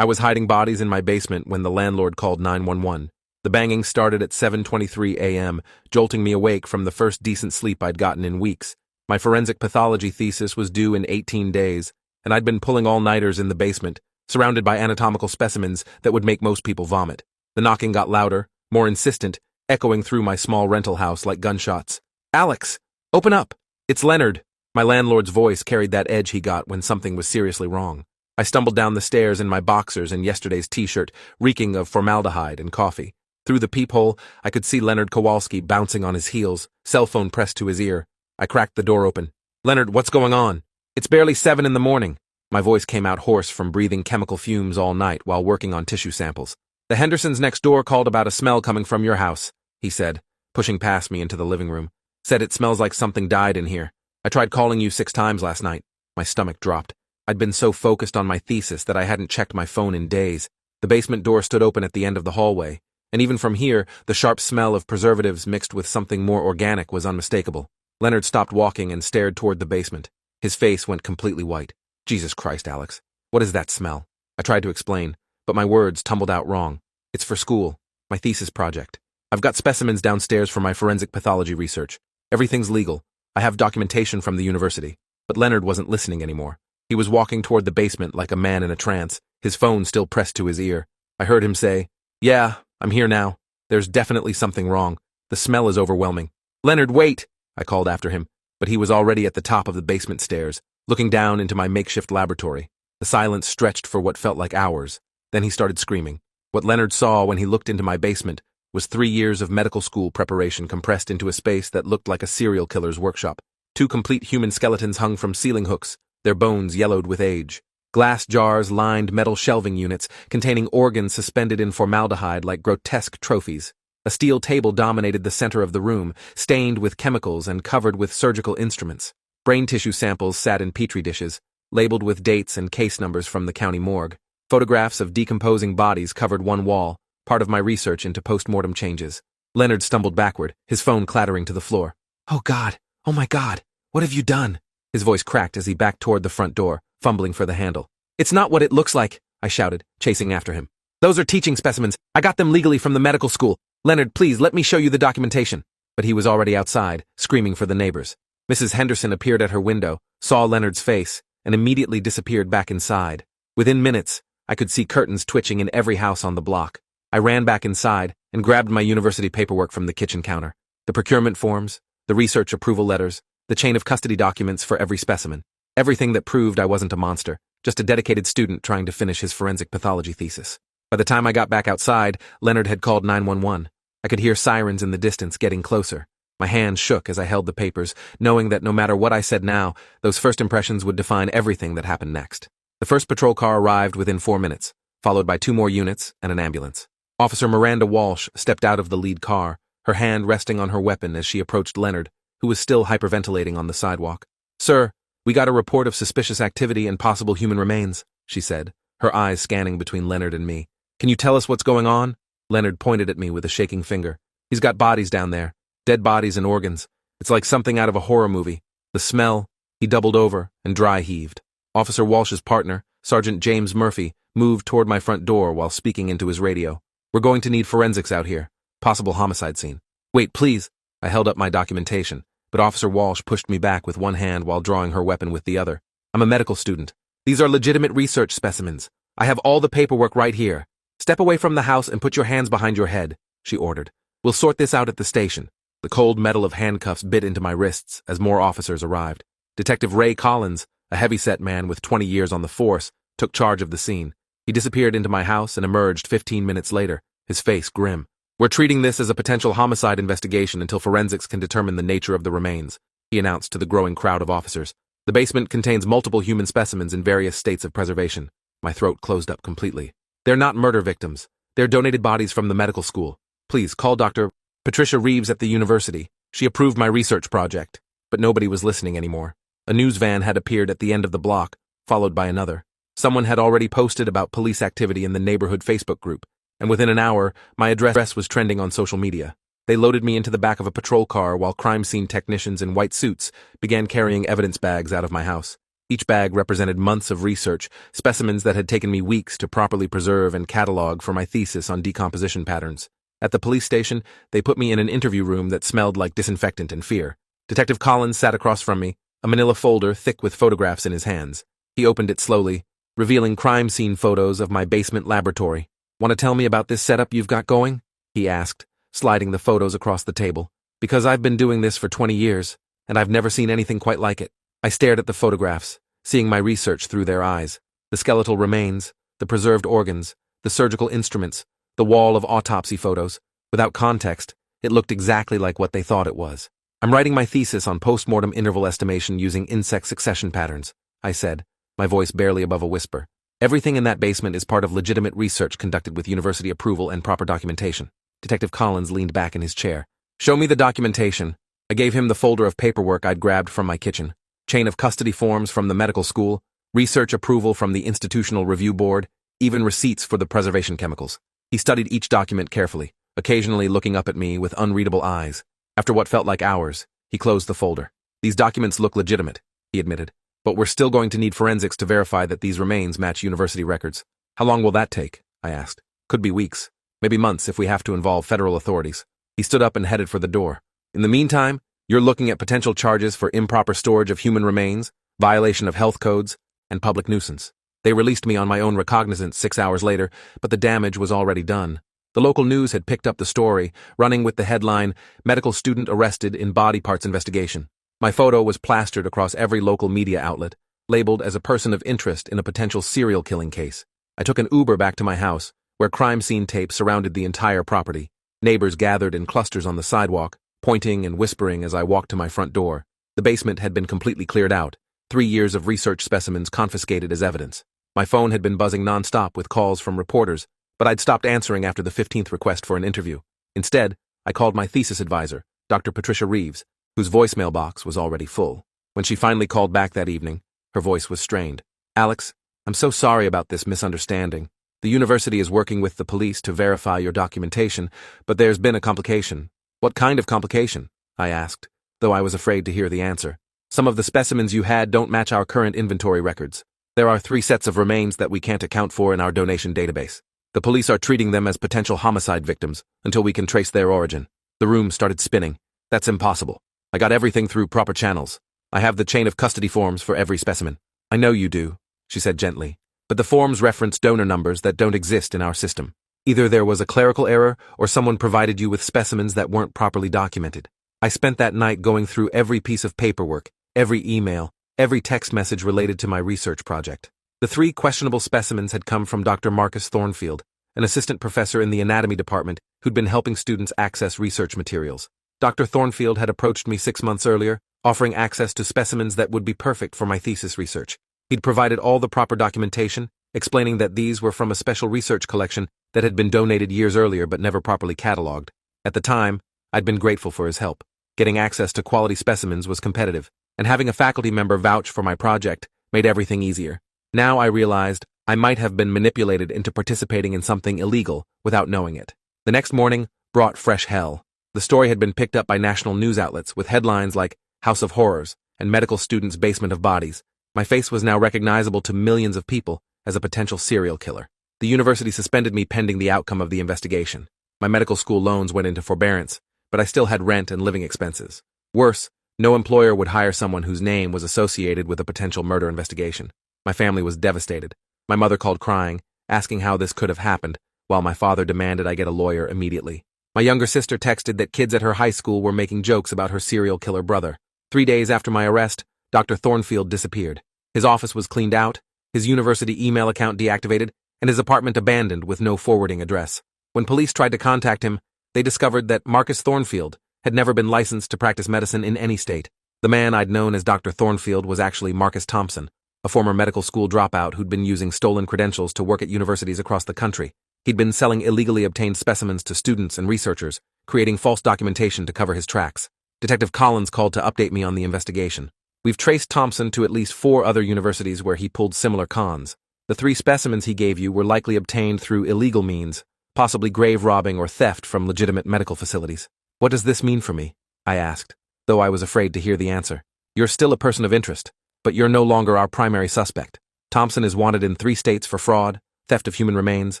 I was hiding bodies in my basement when the landlord called 911. The banging started at 7:23 a.m., jolting me awake from the first decent sleep I'd gotten in weeks. My forensic pathology thesis was due in 18 days, and I'd been pulling all-nighters in the basement, surrounded by anatomical specimens that would make most people vomit. The knocking got louder, more insistent, echoing through my small rental house like gunshots. "Alex, open up! It's Leonard!" My landlord's voice carried that edge he got when something was seriously wrong. I stumbled down the stairs in my boxers and yesterday's t-shirt, reeking of formaldehyde and coffee. Through the peephole, I could see Leonard Kowalski bouncing on his heels, cell phone pressed to his ear. I cracked the door open. "Leonard, what's going on?" "It's barely 7 in the morning." My voice came out hoarse from breathing chemical fumes all night while working on tissue samples. "The Hendersons next door called about a smell coming from your house," he said, pushing past me into the living room. "Said it smells like something died in here. I tried calling you 6 times last night." My stomach dropped. I'd been so focused on my thesis that I hadn't checked my phone in days. The basement door stood open at the end of the hallway, and even from here, the sharp smell of preservatives mixed with something more organic was unmistakable. Leonard stopped walking and stared toward the basement. His face went completely white. "Jesus Christ, Alex. What is that smell?" I tried to explain, but my words tumbled out wrong. "It's for school. My thesis project. I've got specimens downstairs for my forensic pathology research. Everything's legal. I have documentation from the university." But Leonard wasn't listening anymore. He was walking toward the basement like a man in a trance, his phone still pressed to his ear. I heard him say, "Yeah, I'm here now. There's definitely something wrong. The smell is overwhelming." "Leonard, wait!" I called after him, but he was already at the top of the basement stairs, looking down into my makeshift laboratory. The silence stretched for what felt like hours. Then he started screaming. What Leonard saw when he looked into my basement was 3 years of medical school preparation compressed into a space that looked like a serial killer's workshop. 2 complete human skeletons hung from ceiling hooks, their bones yellowed with age. Glass jars lined metal shelving units containing organs suspended in formaldehyde like grotesque trophies. A steel table dominated the center of the room, stained with chemicals and covered with surgical instruments. Brain tissue samples sat in petri dishes, labeled with dates and case numbers from the county morgue. Photographs of decomposing bodies covered one wall, part of my research into post-mortem changes. Leonard stumbled backward, his phone clattering to the floor. "Oh God! Oh my God! What have you done?" His voice cracked as he backed toward the front door, fumbling for the handle. "It's not what it looks like," I shouted, chasing after him. "Those are teaching specimens. I got them legally from the medical school. Leonard, please, let me show you the documentation." But he was already outside, screaming for the neighbors. Mrs. Henderson appeared at her window, saw Leonard's face, and immediately disappeared back inside. Within minutes, I could see curtains twitching in every house on the block. I ran back inside and grabbed my university paperwork from the kitchen counter. The procurement forms, the research approval letters, the chain of custody documents for every specimen. Everything that proved I wasn't a monster, just a dedicated student trying to finish his forensic pathology thesis. By the time I got back outside, Leonard had called 911. I could hear sirens in the distance getting closer. My hands shook as I held the papers, knowing that no matter what I said now, those first impressions would define everything that happened next. The first patrol car arrived within 4 minutes, followed by 2 more units and an ambulance. Officer Miranda Walsh stepped out of the lead car, her hand resting on her weapon as she approached Leonard, who was still hyperventilating on the sidewalk. "Sir, we got a report of suspicious activity and possible human remains," she said, her eyes scanning between Leonard and me. "Can you tell us what's going on?" Leonard pointed at me with a shaking finger. "He's got bodies down there, dead bodies and organs. It's like something out of a horror movie. The smell." He doubled over and dry heaved. Officer Walsh's partner, Sergeant James Murphy, moved toward my front door while speaking into his radio. "We're going to need forensics out here. Possible homicide scene." "Wait, please." I held up my documentation, but Officer Walsh pushed me back with one hand while drawing her weapon with the other. "I'm a medical student. These are legitimate research specimens. I have all the paperwork right here. Step away from the house and put your hands behind your head," she ordered. "We'll sort this out at the station." The cold metal of handcuffs bit into my wrists as more officers arrived. Detective Ray Collins, a heavy-set man with 20 years on the force, took charge of the scene. He disappeared into my house and emerged 15 minutes later, his face grim. "We're treating this as a potential homicide investigation until forensics can determine the nature of the remains," he announced to the growing crowd of officers. "The basement contains multiple human specimens in various states of preservation." My throat closed up completely. "They're not murder victims. They're donated bodies from the medical school. Please call Dr. Patricia Reeves at the university. She approved my research project." But nobody was listening anymore. A news van had appeared at the end of the block, followed by another. Someone had already posted about police activity in the neighborhood Facebook group, and within an hour, my address was trending on social media. They loaded me into the back of a patrol car while crime scene technicians in white suits began carrying evidence bags out of my house. Each bag represented months of research, specimens that had taken me weeks to properly preserve and catalog for my thesis on decomposition patterns. At the police station, they put me in an interview room that smelled like disinfectant and fear. Detective Collins sat across from me, a manila folder thick with photographs in his hands. He opened it slowly, revealing crime scene photos of my basement laboratory. "Want to tell me about this setup you've got going?" he asked, sliding the photos across the table. "Because I've been doing this for 20 years, and I've never seen anything quite like it." I stared at the photographs, seeing my research through their eyes. The skeletal remains, the preserved organs, the surgical instruments, the wall of autopsy photos. Without context, it looked exactly like what they thought it was. "I'm writing my thesis on postmortem interval estimation using insect succession patterns," I said, my voice barely above a whisper. "Everything in that basement is part of legitimate research conducted with university approval and proper documentation." Detective Collins leaned back in his chair. "Show me the documentation." I gave him the folder of paperwork I'd grabbed from my kitchen. Chain of custody forms from the medical school, research approval from the Institutional Review Board, even receipts for the preservation chemicals. He studied each document carefully, occasionally looking up at me with unreadable eyes. After what felt like hours, he closed the folder. "These documents look legitimate," he admitted, "but we're still going to need forensics to verify that these remains match university records." "How long will that take?" I asked. "Could be weeks, maybe months if we have to involve federal authorities." He stood up and headed for the door. "In the meantime, you're looking at potential charges for improper storage of human remains, violation of health codes, and public nuisance." They released me on my own recognizance 6 hours later, but the damage was already done. The local news had picked up the story, running with the headline, "Medical Student Arrested in Body Parts Investigation." My photo was plastered across every local media outlet, labeled as a person of interest in a potential serial killing case. I took an Uber back to my house, where crime scene tape surrounded the entire property. Neighbors gathered in clusters on the sidewalk, pointing and whispering as I walked to my front door. The basement had been completely cleared out, 3 years of research specimens confiscated as evidence. My phone had been buzzing nonstop with calls from reporters, but I'd stopped answering after the 15th request for an interview. Instead, I called my thesis advisor, Dr. Patricia Reeves, whose voicemail box was already full. When she finally called back that evening, her voice was strained. "Alex, I'm so sorry about this misunderstanding. The university is working with the police to verify your documentation, but there's been a complication." "What kind of complication?" I asked, though I was afraid to hear the answer. "Some of the specimens you had don't match our current inventory records. There are 3 sets of remains that we can't account for in our donation database. The police are treating them as potential homicide victims until we can trace their origin." The room started spinning. "That's impossible. I got everything through proper channels. I have the chain of custody forms for every specimen." "I know you do," she said gently, "but the forms reference donor numbers that don't exist in our system. Either there was a clerical error or someone provided you with specimens that weren't properly documented." I spent that night going through every piece of paperwork, every email, every text message related to my research project. The 3 questionable specimens had come from Dr. Marcus Thornfield, an assistant professor in the anatomy department who'd been helping students access research materials. Dr. Thornfield had approached me 6 months earlier, offering access to specimens that would be perfect for my thesis research. He'd provided all the proper documentation, explaining that these were from a special research collection that had been donated years earlier but never properly cataloged. At the time, I'd been grateful for his help. Getting access to quality specimens was competitive, and having a faculty member vouch for my project made everything easier. Now I realized I might have been manipulated into participating in something illegal without knowing it. The next morning brought fresh hell. The story had been picked up by national news outlets with headlines like "House of Horrors" and "Medical Student's Basement of Bodies." My face was now recognizable to millions of people as a potential serial killer. The university suspended me pending the outcome of the investigation. My medical school loans went into forbearance, but I still had rent and living expenses. Worse, no employer would hire someone whose name was associated with a potential murder investigation. My family was devastated. My mother called crying, asking how this could have happened, while my father demanded I get a lawyer immediately. My younger sister texted that kids at her high school were making jokes about her serial killer brother. 3 days after my arrest, Dr. Thornfield disappeared. His office was cleaned out, his university email account deactivated, and his apartment abandoned with no forwarding address. When police tried to contact him, they discovered that Marcus Thornfield had never been licensed to practice medicine in any state. The man I'd known as Dr. Thornfield was actually Marcus Thompson, a former medical school dropout who'd been using stolen credentials to work at universities across the country. He'd been selling illegally obtained specimens to students and researchers, creating false documentation to cover his tracks. Detective Collins called to update me on the investigation. "We've traced Thompson to at least 4 other universities where he pulled similar cons. The 3 specimens he gave you were likely obtained through illegal means, possibly grave robbing or theft from legitimate medical facilities." "What does this mean for me?" I asked, though I was afraid to hear the answer. "You're still a person of interest. But you're no longer our primary suspect. Thompson is wanted in 3 states for fraud, theft of human remains,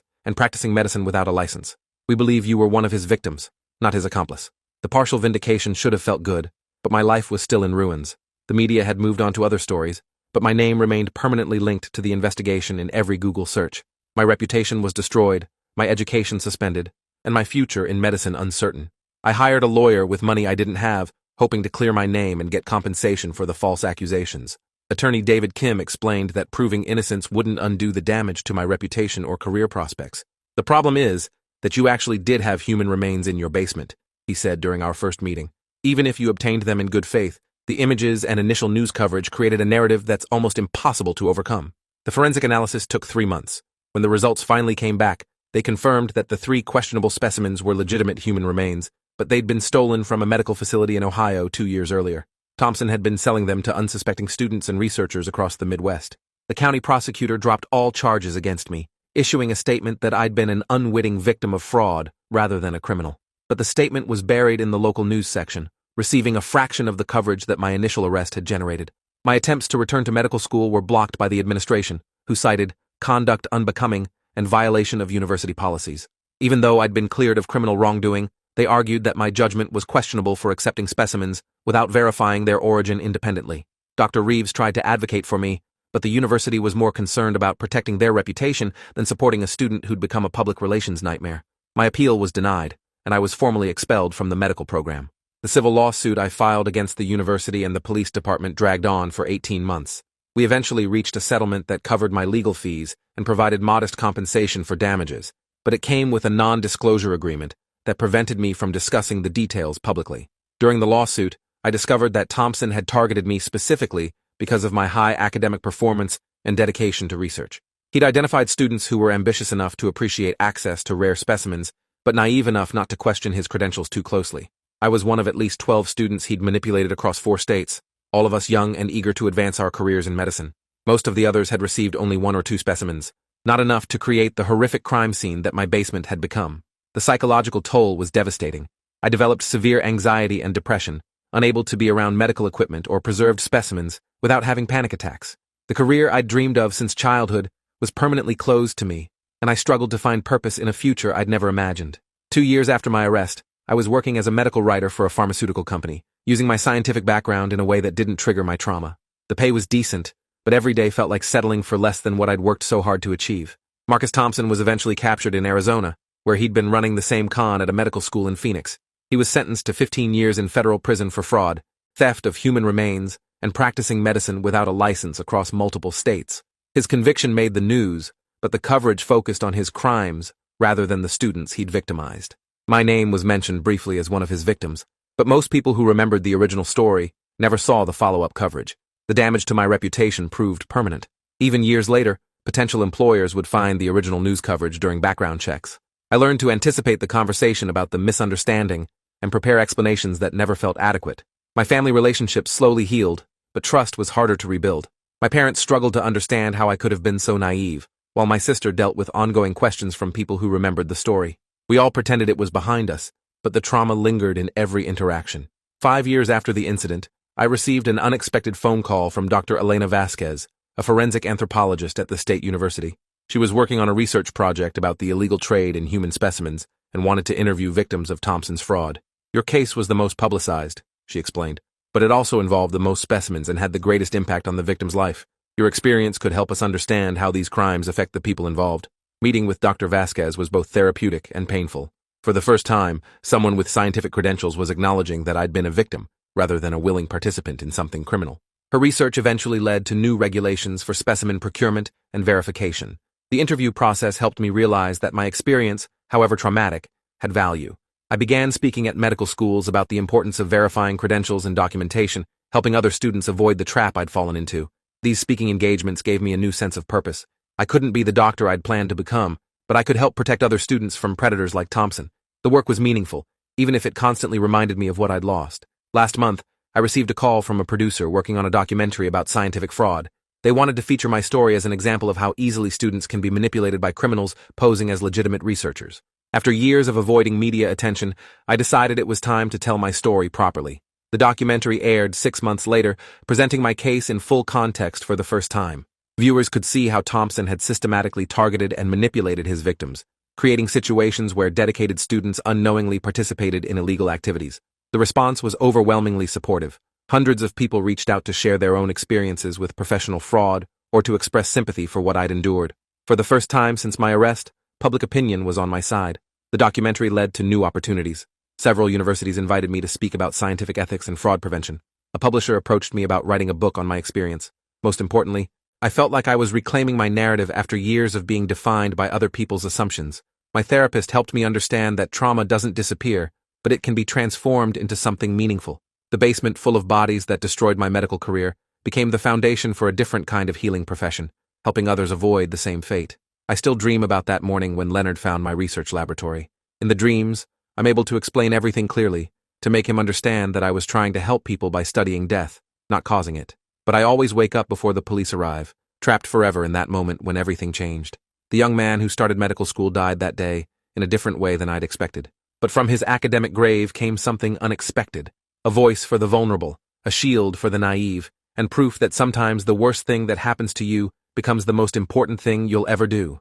and practicing medicine without a license. We believe you were one of his victims, not his accomplice. The partial vindication should have felt good, but my life was still in ruins. The media had moved on to other stories, but my name remained permanently linked to the investigation in every Google search. My reputation was destroyed, my education suspended, and my future in medicine uncertain. I hired a lawyer with money I didn't have, hoping to clear my name and get compensation for the false accusations. Attorney David Kim explained that proving innocence wouldn't undo the damage to my reputation or career prospects. The problem is that you actually did have human remains in your basement, he said during our first meeting. Even if you obtained them in good faith, the images and initial news coverage created a narrative that's almost impossible to overcome. The forensic analysis took 3 months. When the results finally came back, they confirmed that the 3 questionable specimens were legitimate human remains, but they'd been stolen from a medical facility in Ohio 2 years earlier. Thompson had been selling them to unsuspecting students and researchers across the Midwest. The county prosecutor dropped all charges against me, issuing a statement that I'd been an unwitting victim of fraud rather than a criminal. But the statement was buried in the local news section, receiving a fraction of the coverage that my initial arrest had generated. My attempts to return to medical school were blocked by the administration, who cited conduct unbecoming and violation of university policies. Even though I'd been cleared of criminal wrongdoing, they argued that my judgment was questionable for accepting specimens without verifying their origin independently. Dr. Reeves tried to advocate for me, but the university was more concerned about protecting their reputation than supporting a student who'd become a public relations nightmare. My appeal was denied, and I was formally expelled from the medical program. The civil lawsuit I filed against the university and the police department dragged on for 18 months. We eventually reached a settlement that covered my legal fees and provided modest compensation for damages, but it came with a non-disclosure agreement that prevented me from discussing the details publicly. During the lawsuit, I discovered that Thompson had targeted me specifically because of my high academic performance and dedication to research. He'd identified students who were ambitious enough to appreciate access to rare specimens, but naive enough not to question his credentials too closely. I was one of at least 12 students he'd manipulated across 4 states, all of us young and eager to advance our careers in medicine. Most of the others had received only 1 or 2 specimens, not enough to create the horrific crime scene that my basement had become. The psychological toll was devastating. I developed severe anxiety and depression, unable to be around medical equipment or preserved specimens without having panic attacks. The career I'd dreamed of since childhood was permanently closed to me, and I struggled to find purpose in a future I'd never imagined. 2 years after my arrest, I was working as a medical writer for a pharmaceutical company, using my scientific background in a way that didn't trigger my trauma. The pay was decent, but every day felt like settling for less than what I'd worked so hard to achieve. Marcus Thompson was eventually captured in Arizona, where he'd been running the same con at a medical school in Phoenix. He was sentenced to 15 years in federal prison for fraud, theft of human remains, and practicing medicine without a license across multiple states. His conviction made the news, but the coverage focused on his crimes rather than the students he'd victimized. My name was mentioned briefly as one of his victims, but most people who remembered the original story never saw the follow-up coverage. The damage to my reputation proved permanent. Even years later, potential employers would find the original news coverage during background checks. I learned to anticipate the conversation about the misunderstanding and prepare explanations that never felt adequate. My family relationships slowly healed, but trust was harder to rebuild. My parents struggled to understand how I could have been so naive, while my sister dealt with ongoing questions from people who remembered the story. We all pretended it was behind us, but the trauma lingered in every interaction. 5 years after the incident, I received an unexpected phone call from Dr. Elena Vasquez, a forensic anthropologist at the State University. She was working on a research project about the illegal trade in human specimens and wanted to interview victims of Thompson's fraud. Your case was the most publicized, she explained, but it also involved the most specimens and had the greatest impact on the victim's life. Your experience could help us understand how these crimes affect the people involved. Meeting with Dr. Vasquez was both therapeutic and painful. For the first time, someone with scientific credentials was acknowledging that I'd been a victim, rather than a willing participant in something criminal. Her research eventually led to new regulations for specimen procurement and verification. The interview process helped me realize that my experience, however traumatic, had value. I began speaking at medical schools about the importance of verifying credentials and documentation, helping other students avoid the trap I'd fallen into. These speaking engagements gave me a new sense of purpose. I couldn't be the doctor I'd planned to become, but I could help protect other students from predators like Thompson. The work was meaningful, even if it constantly reminded me of what I'd lost. Last month, I received a call from a producer working on a documentary about scientific fraud. They wanted to feature my story as an example of how easily students can be manipulated by criminals posing as legitimate researchers. After years of avoiding media attention, I decided it was time to tell my story properly. The documentary aired 6 months later, presenting my case in full context for the first time. Viewers could see how Thompson had systematically targeted and manipulated his victims, creating situations where dedicated students unknowingly participated in illegal activities. The response was overwhelmingly supportive. Hundreds of people reached out to share their own experiences with professional fraud or to express sympathy for what I'd endured. For the first time since my arrest, public opinion was on my side. The documentary led to new opportunities. Several universities invited me to speak about scientific ethics and fraud prevention. A publisher approached me about writing a book on my experience. Most importantly, I felt like I was reclaiming my narrative after years of being defined by other people's assumptions. My therapist helped me understand that trauma doesn't disappear, but it can be transformed into something meaningful. The basement full of bodies that destroyed my medical career became the foundation for a different kind of healing profession, helping others avoid the same fate. I still dream about that morning when Leonard found my research laboratory. In the dreams, I'm able to explain everything clearly, to make him understand that I was trying to help people by studying death, not causing it. But I always wake up before the police arrive, trapped forever in that moment when everything changed. The young man who started medical school died that day, in a different way than I'd expected. But from his academic grave came something unexpected. A voice for the vulnerable, a shield for the naive, and proof that sometimes the worst thing that happens to you becomes the most important thing you'll ever do.